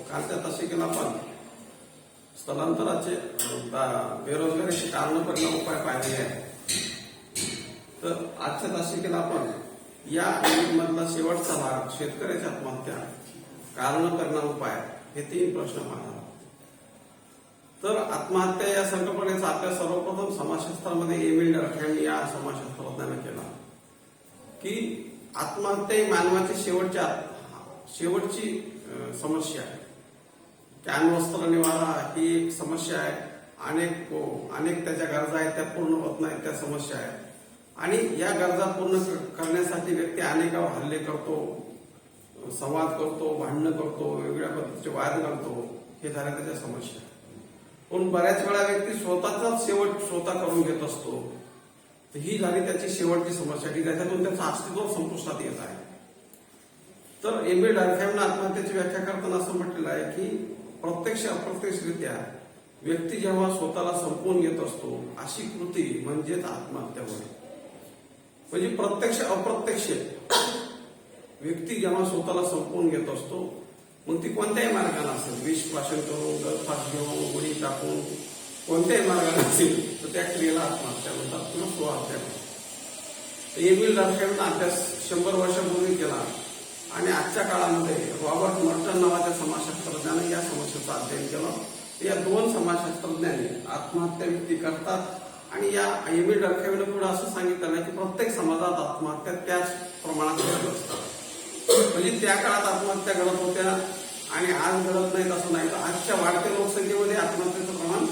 कालच्या तासिकेला आपण स्थलांतराचे बेरोजगारीचे कारण परिणाम उपाय पाहिले आहे. तर आजच्या तासिकेला आपण या मधला शेवटचा भाग शेतकऱ्याची आत्महत्या कारण परिणाम उपाय हे 3 प्रश्न पाहणार. तर आत्महत्या या संकल्पनेचा आपल्या सर्वप्रथम समाजशास्त्रामध्ये एमिल डर्कहॅम या समाजशास्त्रज्ञाने केला की आत्महत्या ही मानवाची शेवटची समस्या आहे. कॅन वस्त्र निवारा ही एक समस्या आहे. अनेक त्याच्या गरजा आहेत त्या पूर्ण होत नाहीत त्या समस्या आहेत. आणि या गरजा पूर्ण करण्यासाठी व्यक्ती अनेकावर हल्ले करतो, संवाद करतो, भांडणं करतो, वेगवेगळ्या पद्धतीचे वाद घालतो. हे झाल्या त्याच्या समस्या. पण बऱ्याच वेळा व्यक्ती स्वतःचाच शेवट स्वतः करून घेत असतो. ही झाली त्याची शेवटची समस्या की त्याच्यातून त्याचं अस्तित्व संपुष्टात येत आहे. तर एमिल डर्कहॅमने आत्महत्येची व्याख्या करताना असं म्हटलेलं आहे की प्रत्यक्ष अप्रत्यक्षरित्या व्यक्ती जेव्हा स्वतःला संपवून घेत असतो अशी कृती म्हणजेच आत्महत्या होय. म्हणजे प्रत्यक्ष अप्रत्यक्ष व्यक्ती जेव्हा स्वतःला संपवून घेत असतो मग ती कोणत्याही मार्गाने असेल, विष प्राशन करून, गळफास घेऊन, उडी टाकून, कोणत्याही मार्गाने असेल तर त्या क्रियेला आत्महत्या म्हणतात किंवा स्वहत्या म्हणतात. एमिल डर्कहॅमने अभ्यास 100 वर्षापूर्वी केला आणि आजच्या काळामध्ये रॉबर्ट मर्टन नावाच्या समाजशास्त्रज्ञाने या समस्येचं अध्ययन केलं. या 2 समाजशास्त्रज्ञांनी आत्महत्या व्यक्ती करतात आणि या एमिल डर्कहॅमने पुढे असं सांगितलं नाही की प्रत्येक समाजात आत्महत्या त्याच प्रमाणात घडत असतात. म्हणजे त्या काळात आत्महत्या घडत होत्या आणि आज घडत नाहीत असं नाही. तर आजच्या वाढत्या लोकसंख्येमध्ये आत्महत्येचं प्रमाण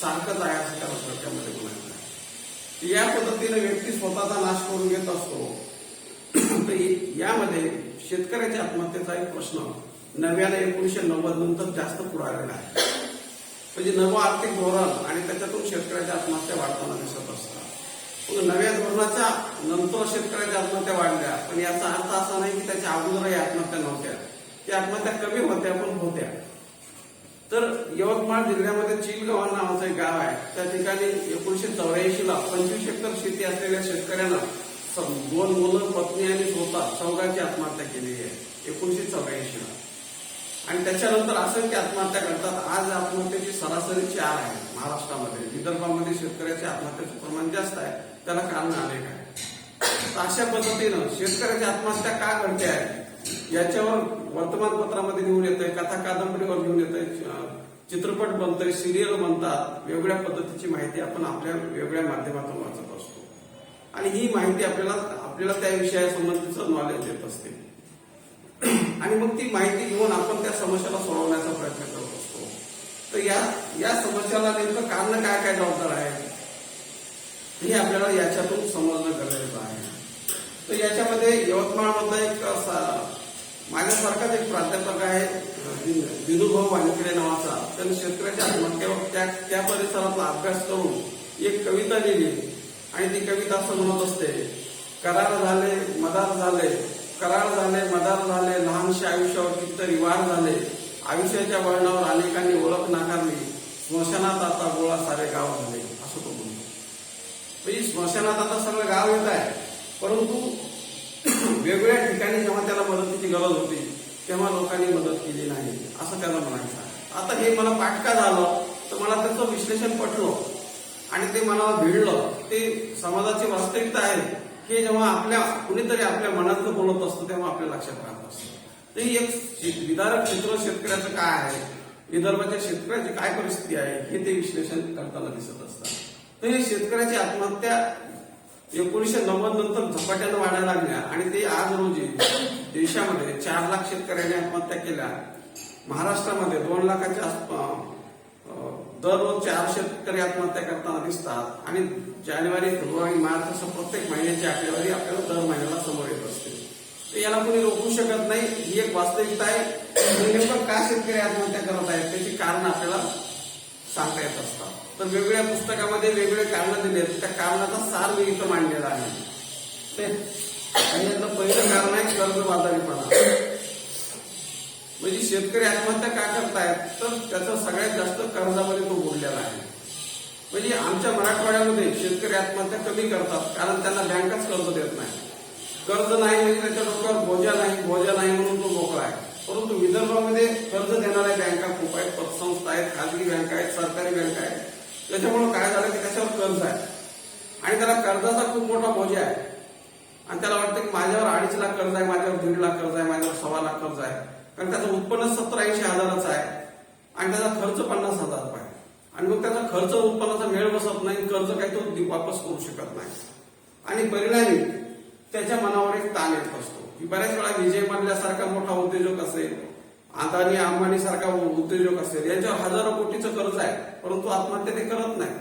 सारखंच आहे असं त्या वाक्यामध्ये म्हणायचं आहे. या पद्धतीने व्यक्ती स्वतःचा नाश करून घेत असतो. तर यामध्ये शेतकऱ्याच्या आत्महत्येचा एक प्रश्न नव्याने 1990 नंतर जास्त पुढे आलेला आहे. म्हणजे नवं आर्थिक धोरण आणि त्याच्यातून शेतकऱ्याच्या आत्महत्या वाढताना दिसत असतात. नव्या धोरणाच्या नंतर शेतकऱ्याच्या आत्महत्या वाढल्या, पण याचा अर्थ असा नाही की त्याच्या अगोदरही आत्महत्या नव्हत्या. त्या आत्महत्या कमी होत्या पण होत्या. तर यवतमाळ जिल्ह्यामध्ये चिलगाव नावाचं एक गाव आहे. त्या ठिकाणी 1984ला 25 एकर शेती असलेल्या शेतकऱ्यानं 2 मुलं, पत्नी आणि स्वतः चौघांची आत्महत्या केली आहे 1984ला. आणि त्याच्यानंतर असंख्य आत्महत्या करतात. आज आत्महत्येची सरासरी 4 आहे महाराष्ट्रामध्ये. विदर्भामध्ये शेतकऱ्याच्या आत्महत्येचं प्रमाण जास्त आहे. त्याला कारण अनेक आहे. तर अशा पद्धतीनं शेतकऱ्याची आत्महत्या का घडते आहे याच्यावर वर्तमानपत्रामध्ये लिहून येतंय, कथा कादंबरीवर लिहून येतंय, चित्रपट बनतोय, सिरियल बनतात. वेगवेगळ्या पद्धतीची माहिती आपण आपल्या वेगवेगळ्या माध्यमातून वाचत असतो आणि ही माहिती आपल्याला त्या विषयासंबंधीचं नॉलेज देत असते. आणि मग ती माहिती घेऊन आपण त्या समस्याला सोडवण्याचा प्रयत्न करत असतो. तर या समस्याला नेमकं कारण काय जबाबदार आहे हे आपल्याला याच्यातून समजणं गरजेचं आहे. तर याच्यामध्ये यवतमाळमधला एक माझ्यासारखाच एक प्राध्यापक आहे दिनूभाऊ वानखेडे नावाचा. त्यांनी शेतकऱ्याच्या आत्महत्येवर त्या परिसरातला अभ्यास करून एक कविता लिहिली आणि ती कविता असं म्हणत असते, करार झाले मदार झाले, करार झाले मदार झाले, लहानशे आयुष्यावर कितीतरी वार झाले, आयुष्याच्या वळणावर अनेकांनी ओळख नाकारली, स्मशानात आता गोळा सारे गाव झाले, असं तो म्हणतो. म्हणजे स्मशानात आता सगळं गाव येत आहे, परंतु वेगवेगळ्या ठिकाणी जेव्हा त्याला मदतीची गरज होती तेव्हा लोकांनी मदत केली नाही असं त्याला म्हणायचं आहे. आता हे मला पाठ का झालं तर मला त्याचं विश्लेषण पटलं आणि ते मनाला भिडलं. ते समाजाची वास्तविकता आहे हे जेव्हा कुणीतरी आपल्या मनातलं बोलत असतं तेव्हा आपल्या लक्षात राहत असतं. तर एक विदारक चित्र शेतकऱ्याचं काय आहे, विदर्भाच्या शेतकऱ्याची काय परिस्थिती आहे हे ते विश्लेषण करताना दिसत असतात. तर हे शेतकऱ्याची आत्महत्या 1990 नंतर झपाट्यानं वाढायला लागल्या आणि ते आज रोजी देशामध्ये 4 लाख शेतकऱ्यांनी आत्महत्या केल्या. महाराष्ट्रामध्ये 2 लाखाच्या दररोज 4 शेतकरी आत्महत्या करताना दिसतात आणि जानेवारी, फेब्रुवारी, मार्च असं प्रत्येक महिन्याची आकडेवारी आपल्याला दर महिन्याला समोर येत असते. तर याला कोणी रोखू शकत नाही. ही एक वास्तविकता आहे. नेमकं का शेतकरी आत्महत्या करत आहेत त्याची कारण आपल्याला सांगता येत असतात. तर वेगवेगळ्या पुस्तकामध्ये वेगवेगळे कारण दिले आहेत. त्या कारणाचा सार मी इथं मांडलेला आहे. यातलं पहिलं कारण आहे कर्जबाजारीपणा. म्हणजे शेतकरी आत्महत्या का करतायत तर त्याचा सगळ्यात जास्त कर्जामध्ये तो बुडलेला आहे. म्हणजे आमच्या मराठवाड्यामध्ये शेतकरी आत्महत्या कमी करतात कारण त्यांना बँकाच कर्ज देत नाही. कर्ज नाही म्हणजे त्याच्या डोक्यावर बोजा नाही म्हणून तो मोकळा आहे. परंतु विदर्भामध्ये कर्ज देणाऱ्या बँका खूप आहेत, पतसंस्था आहेत, खाजगी बँका आहेत, सरकारी बँका आहेत. त्याच्यामुळे काय झालं की त्याच्यावर कर्ज आहे आणि त्याला कर्जाचा खूप मोठा बोजा आहे आणि त्याला वाटतं की माझ्यावर 2.5 लाख कर्ज आहे, माझ्यावर 1.5 लाख कर्ज आहे, माझ्यावर 1.25 लाख कर्ज आहे. कारण त्याचं उत्पन्न 70-80 हजाराचं आहे आणि त्याचा खर्च 50,000 रुपये आहे. आणि मग त्याचा खर्च उत्पन्नाचा मेळ बसत नाही, कर्ज काही तो वापस करू शकत नाही आणि परिणामी त्याच्या मनावर एक ताण येत असतो की बऱ्याच वेळा विजय मल्ल्यासारखा मोठा उद्योजक असेल, अदानी अंबानी सारखा उद्योजक असेल, यांच्यावर हजारो कोटीचं कर्ज आहे परंतु आत्महत्या ते करत नाही.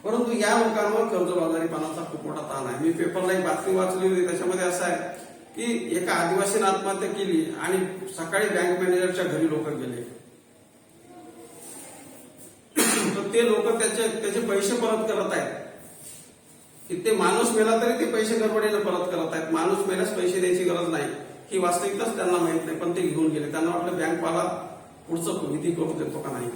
परंतु या लोकांवर कर्जबाजारीपणाचा खूप मोठा ताण आहे. मी पेपरला एक बातमी वाचली होती, त्याच्यामध्ये असं आहे की एका आदिवासीने आत्महत्या केली आणि सकाळी बँक मॅनेजरच्या घरी लोक गेले तर ते लोक त्याचे पैसे परत करत आहेत की ते माणूस मेला तरी ते पैसे गडबडीने परत करत आहेत. माणूस मेल्यास पैसे द्यायची गरज नाही ही वास्तविकताच त्यांना माहित नाही, पण ते घेऊन गेले. त्यांना वाटलं बँकवाला पुढचं विधी करू देतो का नाही.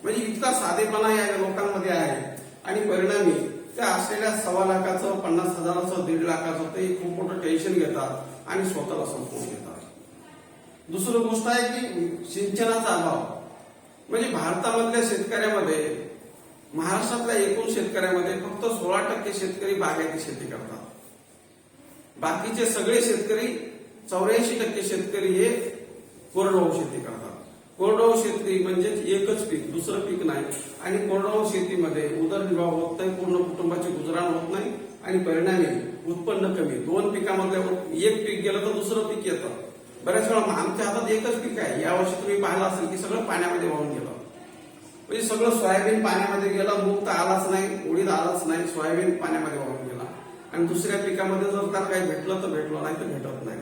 म्हणजे इतका साधेपणा या लोकांमध्ये आहे आणि परिणामी त्या असलेल्या 1.25 लाखाचं, 50,000चं, 1.5 लाखाचं ते खूप मोठं टेन्शन घेतात आणि स्वतःला संपवून घेतात. दुसरी गोष्ट आहे की सिंचनाचा अभाव. म्हणजे भारतामधल्या शेतकऱ्यामध्ये, महाराष्ट्रातल्या एकूण शेतकऱ्यामध्ये फक्त 16% शेतकरी बागायती शेती करतात. बाकीचे सगळे शेतकरी, 84% शेतकरी हे कोरडवाहू शेती करतात. कोरडवाहू शेती म्हणजे एकच पीक, दुसरं पीक नाही. आणि कोरडवाहू शेतीमध्ये उदरनिर्वाह होत नाही, पूर्ण कुटुंबाची गुजराण होत नाही आणि परिणामी उत्पन्न कमी. 2 पिकामधल्या एक पीक गेलं तर दुसरं पीक येतं. बऱ्याच वेळा आमच्या हातात एकच पीक आहे. यावर्षी तुम्ही पाहिलं असेल की सगळं पाण्यामध्ये वाहून गेलं. म्हणजे सगळं सोयाबीन पाण्यामध्ये गेलं, मूग तर आलाच नाही, उडीद आलाच नाही, सोयाबीन पाण्यामध्ये वाहून गेला. आणि दुसऱ्या पिकामध्ये जर त्याला काही भेटलं तर भेटलं, नाही तर भेटत नाही.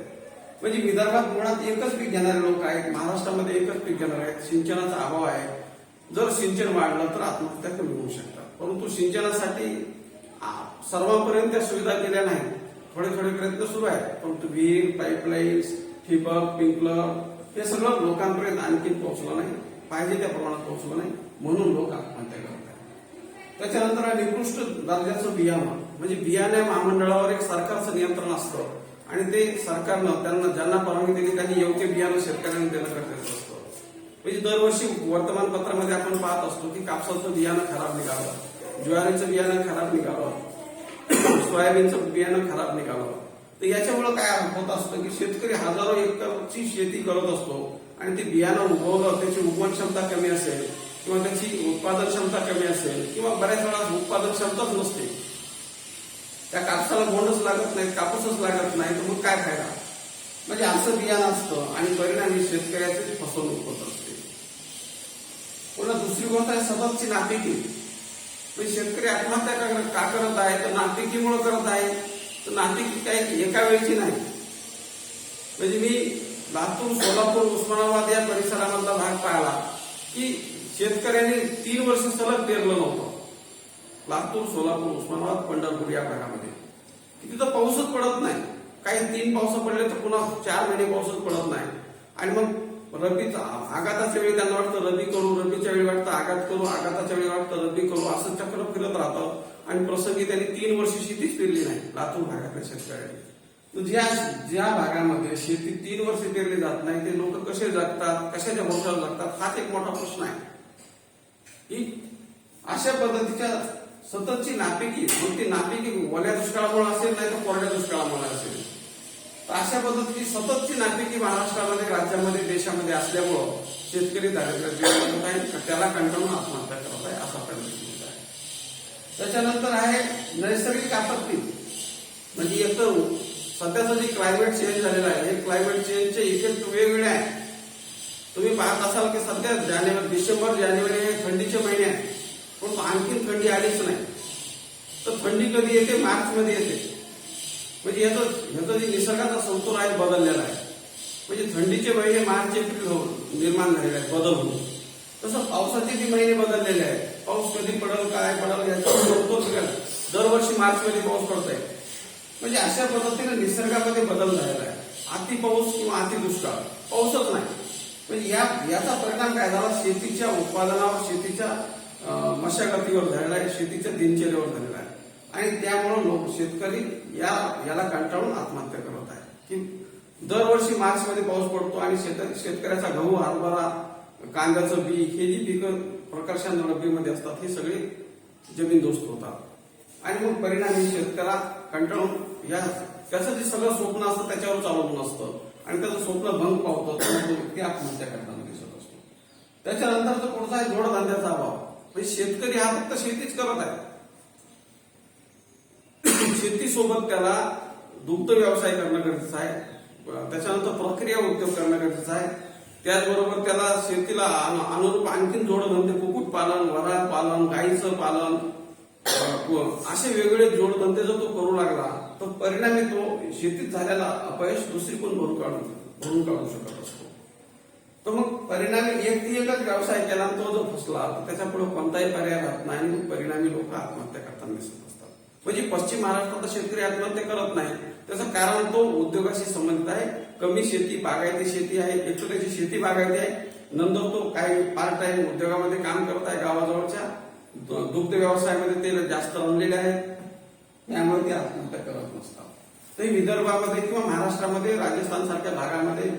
म्हणजे विदर्भात मुळात एकच पीक घेणारे लोक आहेत, महाराष्ट्रामध्ये एकच पीक घेणारे आहेत. सिंचनाचा अभाव आहे. जर सिंचन वाढलं तर आत्महत्या कमी होऊ शकतात. परंतु सिंचनासाठी सर्वांपर्यंत त्या सुविधा केल्या नाहीत. थोडे थोडे प्रयत्न सुरू आहेत, परंतु विहीर, पाईपलाईन्स, ठिबक, स्प्रिंकलर हे सगळं लोकांपर्यंत आणखी पोहोचलं नाही, पाहिजे त्या प्रमाणात पोहोचलं नाही, म्हणून लोक आत्महत्या करत आहेत. त्याच्यानंतर निकृष्ट दर्जाचं बियाणं. म्हणजे बियाणे महामंडळावर एक सरकारचं नियंत्रण असतं आणि ते सरकारनं त्यांना ज्यांना परवानगी दिली त्यांनी योग्य बियाणं शेतकऱ्यांना देणं गरजेचं असतं. म्हणजे दरवर्षी वर्तमानपत्रामध्ये आपण पाहत असतो की कापसाचं बियाणं खराब निघालं, ज्वारीचं बियाणं खराब निघालं, सोयाबीनचं बियाणं खराब निघालं. तर याच्यामुळे काय होत असतं की शेतकरी हजारो एकरची शेती करत असतो आणि ते बियाणं उगवलं, त्याची उगवण क्षमता कमी असेल किंवा त्याची उत्पादन क्षमता कमी असेल किंवा बऱ्याच वेळा उत्पादन क्षमताच नसते, त्या कापसाला बोंडच लागत नाही, कापूसच लागत नाही, तर मग काय फायदा. म्हणजे असं बियाणं असतं आणि परिणामी शेतकऱ्याची फसवणूक होत असते. पुन्हा दुसरी गोष्ट आहे सततची नापिकी. म्हणजे शेतकरी आत्महत्या का करत आहे तर नापिकीमुळे करत आहे. तर नापिकी काही एका वेळची नाही. म्हणजे मी लातूर, सोलापूर, उस्मानाबाद या परिसरामधला भाग पाहिला की शेतकऱ्यांनी 3 वर्ष सलग पेरलं नव्हतं. लातूर, सोलापूर, उस्मानाबाद, पंढरपूर या भागामध्ये तिथं पाऊसच पडत नाही. काही 3 पाऊस पडले तर पुन्हा 4 महिने पाऊसच पडत नाही. आणि मग रब्बीचा आघाताच्या वेळी त्यांना वाटतं रब्बी करू, रब्बीच्या वेळी वाटतं आघात करू, आघाताच्या वेळी वाटतं रब्बी करू, असं चक्र फिरत राहतं. आणि प्रसंगी त्यांनी 3 वर्ष शेतीच पेरली नाही लातूर भागातल्या शेतकऱ्यांनी. ज्या भागामध्ये शेती 3 वर्ष पेरली जात नाही ते लोक कसे जगतात, कशाच्या भरोशावर जगतात, हाच एक मोठा प्रश्न आहे. ही अशा पद्धतीच्या सततची नापिकी, मग ती नापिकी ओल्या दुष्काळामुळे असेल नाही तर कोरड्या दुष्काळामुळे असेल, तर अशा पद्धतीची सततची नापिकी महाराष्ट्रामध्ये, राज्यामध्ये, देशामध्ये असल्यामुळं शेतकरी दारिद्र्य आहे, त्याला कंटाळून आत्महत्या करत आहे असा परिस्थिती आहे. त्याच्यानंतर आहे नैसर्गिक आपत्ती. म्हणजे एक तर सध्याचं जे क्लायमेट चेंज झालेलं आहे, हे क्लायमेट चेंजचे इफेक्ट वेगवेगळे आहेत. तुम्ही पाहत असाल की सध्या डिसेंबर, जानेवारी हे थंडीचे महिने आहेत, पण आणखी थंडी आलीच नाही. तर थंडी कधी येते? मार्च मध्ये येते. म्हणजे याचा जे निसर्गाचा समतोल आहे बदललेला आहे. म्हणजे थंडीचे महिने मार्च, एप्रिल निर्माण झालेले आहेत, बदल होऊन. तसं पावसाचे जे महिने बदललेले आहेत. पाऊस कधी पडेल, काय पडेल याचा समतोल बघायला दरवर्षी मार्च मध्ये पाऊस पडत आहे. म्हणजे अशा पद्धतीने निसर्गामध्ये बदल झालेला आहे. अति पाऊस किंवा अति दुष्काळ, पाऊसच नाही. म्हणजे याचा परिणाम काय झाला? शेतीच्या उत्पादनावर, शेतीच्या मशागतीवर झालेला आहे, शेतीच्या दिनचर्येवर झालेला आहे. आणि त्यामुळे शेतकरी याला कंटाळून आत्महत्या करत आहे. की दरवर्षी मार्च मध्ये पाऊस पडतो आणि शेतकऱ्याचा गहू, हरभरा, कांद्याचं बी हे जी पिकं प्रकर्षण रब्बीमध्ये असतात हे सगळे जमीनदोस्त होतात आणि मग परिणामी शेतकऱ्या कंटाळून त्याचं जे सगळं स्वप्न असतं त्याच्यावर चालवून असतं आणि त्याचं स्वप्न भंग पावतं, ते आत्महत्या करताना दिसत असतो. त्याच्यानंतर तो पुढचा आहे जोडधंद्याचा अभाव. म्हणजे शेतकरी हा फक्त शेतीच करत आहे. शेतीसोबत त्याला दुग्ध व्यवसाय करणं गरजेचं आहे, त्याच्यानंतर प्रक्रिया उद्योग करणं गरजेचं आहे. त्याचबरोबर त्याला शेतीला अनुरूप आणखीन जोडधंदे, कुक्कुट पालन, वराळ पालन, गाईचं पालन, असे वेगवेगळे जोडधंदे जर तो करू लागला तर परिणामी तो शेतीत झालेला अपयश दुसरीकडून भरून काढू शकत असतो. तर मग परिणामी एकच व्यवसाय केला आणि तो जर फसला तर त्याच्या पुढे कोणताही पर्याय राहत नाही आणि परिणामी लोक आत्महत्या करताना दिसत असतात. म्हणजे पश्चिम महाराष्ट्रात शेतकरी आत्महत्या करत नाही, त्याचं कारण तो उद्योगाशी संबंधित आहे. कमी शेती, बागायती शेती आहे, एक तर त्याची शेती बागायती आहे, नंतर तो काही पार्ट टाइम उद्योगामध्ये काम करत आहे, गावाजवळच्या दुग्ध व्यवसायामध्ये ते जास्त रमलेले आहेत, त्यामुळे ते आत्महत्या करत नसतात. तर विदर्भामध्ये किंवा महाराष्ट्रामध्ये, राजस्थान सारख्या भागामध्ये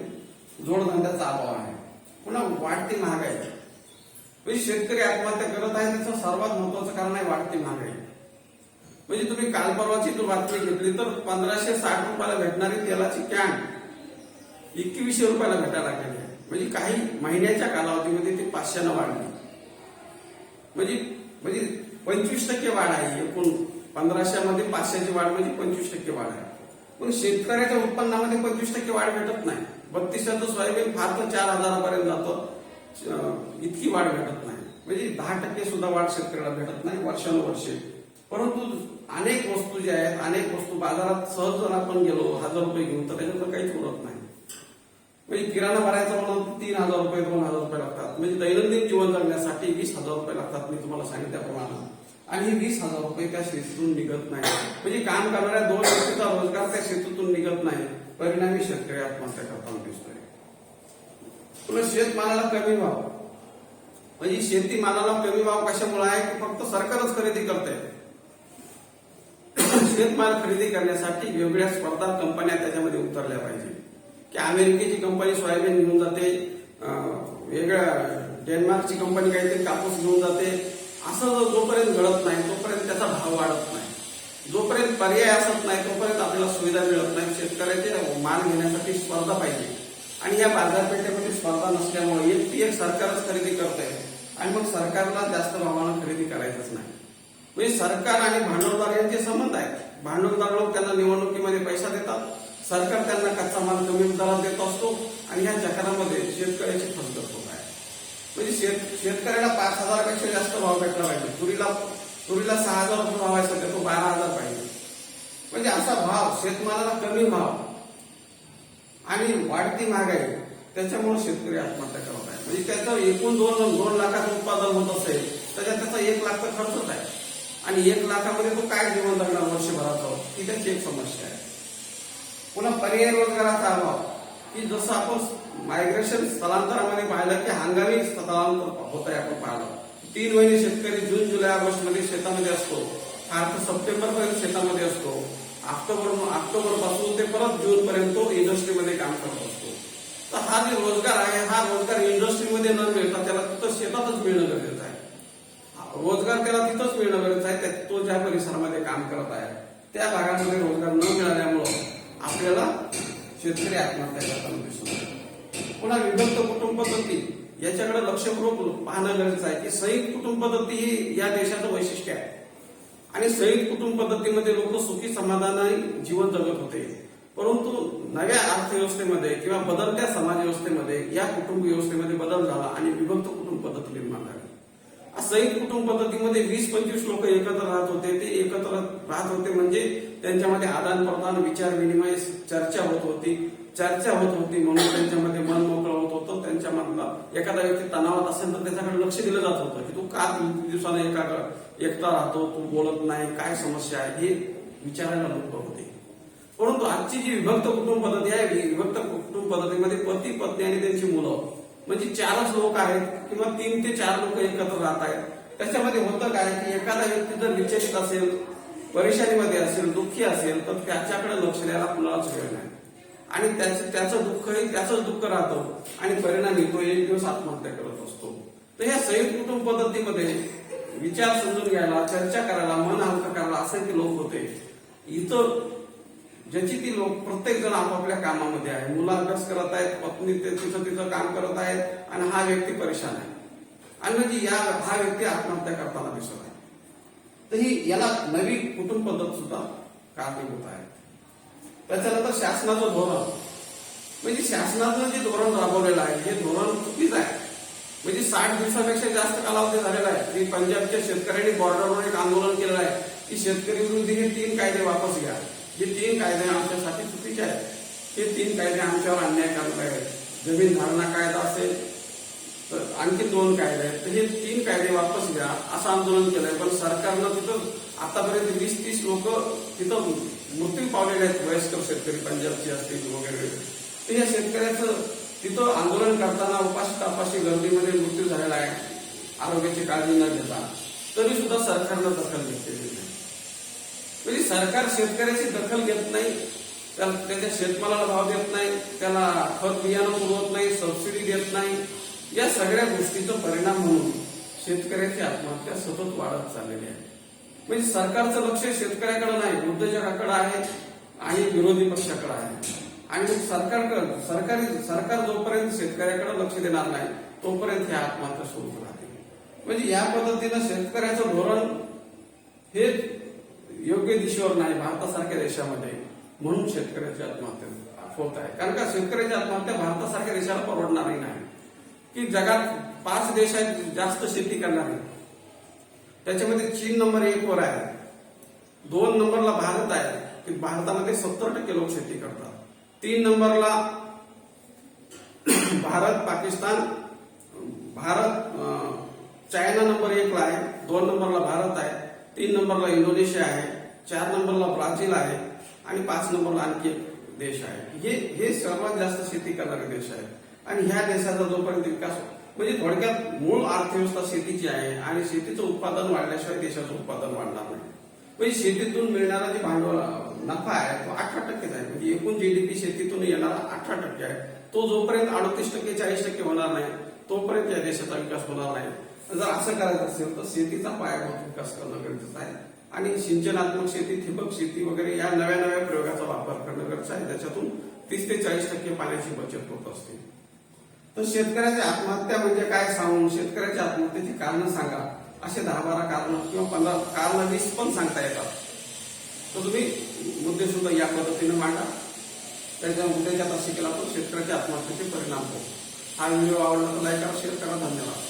जोडधंद्याचा अभाव आहे. पुन्हा वाढती महागाई. म्हणजे शेतकरी आत्महत्या करत आहे त्याचं सर्वात महत्वाचं कारण आहे वाढती महागाई. म्हणजे तुम्ही काल परवाची जो बातमी घेतली तर 1560 रुपयाला भेटणारी तेलाची कॅन 2100 रुपयाला भेटायला लागली आहे. म्हणजे काही महिन्याच्या कालावधीमध्ये ती 500 वाढली. म्हणजे 25% वाढ आहे. एकूण 1500 मध्ये 500ची वाढ म्हणजे 25% वाढ आहे. पण शेतकऱ्याच्या उत्पन्नामध्ये 25% वाढ भेटत नाही. 3200 सोयाबीन फार तर 4000 पर्यंत जातं, इतकी वाढ भेटत नाही. म्हणजे 10% सुद्धा वाढ शेतकऱ्याला भेटत नाही वर्षानुवर्षे. परंतु अनेक वस्तू ज्या आहेत, अनेक वस्तू बाजारात सहज जर आपण गेलो 1000 रुपये घेऊन तर त्याच्यावर काहीच उरत नाही. म्हणजे किराणा भरायचा म्हणून 3000 रुपये 2000 रुपये लागतात. म्हणजे दैनंदिन जीवन जगण्यासाठी 20,000 रुपये लागतात, मी तुम्हाला सांगितल्याप्रमाणे. आणि 20,000 रुपये त्या शेतीतून निघत नाही. म्हणजे काम करणाऱ्या 2 व्यक्तीचा रोजगार त्या शेतीतून निघत नाही. परिणामी शेतकरी आत्महत्या करताना दिसतोय. पुन्हा शेतमालाला कमी भाव. म्हणजे शेतीमालाला कमी भाव कशामुळे आहे की फक्त सरकारच खरेदी करते. शेतमाल खरेदी करण्यासाठी वेगवेगळ्या स्पर्धा कंपन्या त्याच्यामध्ये उतरल्या पाहिजे. की अमेरिकेची कंपनी सोयाबीन घेऊन जाते, वेगळ्या डेन्मार्कची कंपनी काहीतरी कापूस घेऊन जाते. असं जोपर्यंत घडत नाही तोपर्यंत त्याचा भाव वाढत नाही. जोपर्यंत पर्याय असत नाही तोपर्यंत आपल्याला सुविधा मिळत नाही. शेतकऱ्याचे माल घेण्यासाठी स्पर्धा पाहिजे आणि या बाजारपेठेमध्ये स्पर्धा नसल्यामुळे एक सरकारच खरेदी करत आहे आणि मग सरकारला जास्त भावानं खरेदी करायचंच नाही. म्हणजे सरकार आणि भांडवलदार यांचे संबंध आहेत. भांडवलदार लोक त्यांना निवडणुकीमध्ये पैसा देतात, सरकार त्यांना कच्चा माल कमी दरात देत असतो आणि या चक्रामध्ये शेतकऱ्याची फसगत होत आहे. म्हणजे शेतकऱ्याला 5,000 पेक्षा जास्त भाव भेटला पाहिजे. तुरीला 6,000 रुपये भाव आहे सध्या, तो 12,000 पाहिजे. म्हणजे असा भाव, शेतमालाला कमी भाव आणि वाढती महागाई, त्याच्यामुळे शेतकरी आत्महत्या करत आहे. म्हणजे त्याचं एकूण 2 लाखाचं उत्पादन होत असेल त्याचा 1 लाख तर खर्चच आहे आणि 1 लाखामध्ये तो काय जीवन जगणार वर्षभराचं, ही त्याची एक समस्या आहे. पुन्हा पर्यायी रोजगाराचा अभाव. की जसं आपण मायग्रेशन स्थलांतरामध्ये पाहिलं की हंगामी स्थलांतर होत आहे. आपण पाहिलं 3 महिने शेतकरी जून, जुलै, ऑगस्ट मध्ये शेतामध्ये असतो, फार तर सप्टेंबर पर्यंत शेतामध्ये असतो. ऑक्टोबर पासून ते परत जून पर्यंत तो इंडस्ट्रीमध्ये काम करत असतो. तर हा जे रोजगार आहे, हा रोजगार इंडस्ट्रीमध्ये न मिळता त्याला तिथं शेतातच मिळणं गरजेचं आहे. रोजगार त्याला तिथंच मिळणं गरजेचं आहे. तो ज्या परिसरामध्ये काम करत आहे त्या भागामध्ये रोजगार न मिळाल्यामुळं आपल्याला शेतकरी आत्महत्या करताना दिसतो. पुन्हा विभक्त कुटुंब पद्धती, याच्याकडे लक्षपूर्वक पाहणं गरजेचं आहे की संयुक्त कुटुंब पद्धती ही या देशाचं वैशिष्ट्य आहे आणि संयुक्त कुटुंब पद्धतीमध्ये लोक सुखी समाधानाने जीवन जगत होते. परंतु नव्या अर्थव्यवस्थेमध्ये किंवा बदलत्या समाज व्यवस्थेमध्ये या कुटुंब व्यवस्थेमध्ये बदल झाला आणि विभक्त कुटुंब पद्धती निर्माण झाली. संयुक्त कुटुंब पद्धतीमध्ये 20-25 लोक एकत्र राहत होते. ते एकत्र राहत होते म्हणजे त्यांच्यामध्ये आदान प्रदान, विचार विनिमय, चर्चा होत होती म्हणून त्यांच्यामध्ये मन मोकळं होत होतं. त्यांच्यामधला एखादा व्यक्ती तणावात असेल तर त्याच्याकडे लक्ष दिलं जात होतं की तू का दिवसाने एकटा राहतो, तू बोलत नाही, काय समस्या आहे, हे विचारायला लोक होते. परंतु आजची जी विभक्त कुटुंब पद्धती आहे, विभक्त कुटुंब पद्धतीमध्ये पती, पत्नी आणि त्यांची मुलं म्हणजे 4च लोक आहेत किंवा 3 ते 4 लोक एकत्र राहत आहेत. त्याच्यामध्ये होतं काय की एखादा व्यक्ती जर विचलित असेल, परेशानीमध्ये असेल, दुःखी असेल तर त्याच्याकडे लक्ष द्यायला कुणालाच वेळ नाही. आणि त्याचं दुःख राहतं आणि परिणामी तो एक दिवस आत्महत्या करत असतो. तर ह्या संयुक्त कुटुंब पद्धतीमध्ये विचार समजून घ्यायला, चर्चा करायला, मन हलकं करायला असंख्य लोक होते. इथं ज्याची ती लोक प्रत्येक जण आपापल्या कामामध्ये आहे. मुलं अभ्यास करत आहेत, पत्नी तिचं काम करत आहेत आणि हा व्यक्ती परेशान आहे. आणि म्हणजे हा व्यक्ती आत्महत्या करताना दिसत आहे. तर ही याला नवी कुटुंब पद्धत सुद्धा कारणीभूत आहे. त्याच्यानंतर शासनाचं धोरण, म्हणजे शासनाचं जे धोरण राबवलेलं आहे हे धोरण चुकीचं आहे. म्हणजे 60 दिवसापेक्षा जास्त कालावधी झालेला आहे की पंजाबच्या शेतकऱ्यांनी बॉर्डरवर एक आंदोलन केलेलं आहे की शेतकरी विरोधी हे 3 कायदे वापस घ्या. हे 3 कायदे आमच्यासाठी चुकीचे आहेत. हे 3 कायदे आमच्यावर अन्यायकारक आहेत. जमीन धारणा कायदा असेल तर आणखी 2 कायदे आहेत. तर हे 3 कायदे वापस घ्या असं आंदोलन केलंय. पण सरकारनं तिथं आतापर्यंत 20-30 लोक तिथं मृत्यू पावलेले आहेत. वयस्कर शेतकरी पंजाबचे असतील वगैरे. तर या शेतकऱ्याचं तिथं आंदोलन करताना उपाशी गर्दीमध्ये मृत्यू झालेला आहे, आरोग्याची काळजी न घेता. तरी सुद्धा सरकारनं दखल घेतलेली नाही. म्हणजे सरकार शेतकऱ्याची दखल घेत नाही, त्याच्या शेतमालाला भाव देत नाही, त्याला खत बियाणं पुरवत नाही, सबसिडी देत नाही. या सगळ्या गोष्टीचा परिणाम म्हणून शेतकऱ्याची आत्महत्या सतत वाढत चाललेली आहे. म्हणजे सरकारचं लक्ष शेतकऱ्याकडे नाही, उद्योजकाकडे आहे आणि विरोधी पक्षाकडे आहे. आणि सरकार जोपर्यंत शेतकऱ्याकडे लक्ष देणार नाही तोपर्यंत हे आत्महत्या सुरू राहते. म्हणजे या पद्धतीनं शेतकऱ्याचं धोरण हे योग्य दिशेवर नाही भारतासारख्या देशामध्ये. म्हणून शेतकऱ्याची आत्महत्या होत आहे. कारण का शेतकऱ्याची आत्महत्या भारतासारख्या देशाला परवडणारही नाही. की जगात 5 देश आहेत जास्त शेती करणारे, त्याच्यामध्ये चीन नंबर 1 वर आहे. 2 नंबरला भारत आहे की भारतामध्ये 70% लोक शेती करतात. 3 नंबरला चायना नंबर 1 ला आहे. 2 नंबरला भारत आहे. 3 नंबरला इंडोनेशिया आहे. 4 नंबरला ब्राझील आहे आणि 5 नंबरला आणखी एक देश आहे. हे सर्वात जास्त शेती करणारे देश आहेत. आणि ह्या देशाचा जोपर्यंत विकास, म्हणजे थोडक्यात मूळ अर्थव्यवस्था शेतीची आहे आणि शेतीचं उत्पादन वाढल्याशिवाय देशाचं उत्पादन वाढणार नाही. म्हणजे शेतीतून मिळणारा जे भांडवल नफा आहे तो 18% आहे. म्हणजे एकूण जीडीपी शेतीतून येणारा 18% आहे. तो जोपर्यंत 38% 40% होणार नाही तोपर्यंत या देशाचा विकास होणार नाही. जर असं करायचं असेल तर शेतीचा पायाभूत विकास करणं गरजेचं आहे. आणि सिंचनात्मक शेती, ठिबक शेती वगैरे या नव्या प्रयोगाचा वापर करणं गरजेचं आहे. त्याच्यातून 30 ते 40% पाण्याची बचत होत असते. तर शेतकऱ्याची आत्महत्या म्हणजे काय सांगून शेतकऱ्याच्या आत्महत्येची कारणं सांगा असे 10-12 कारणं किंवा 15 कारणं 20 पण सांगता येतात. तर तुम्ही मुद्दे सुद्धा या पद्धतीने मांडा. त्याच्या मुद्द्याच्या तासिकेला पण शेतकऱ्याच्या आत्महत्येचे परिणाम होतो. हा व्हिडिओ आवडला तर लाईक करा, शेअर करा. धन्यवाद.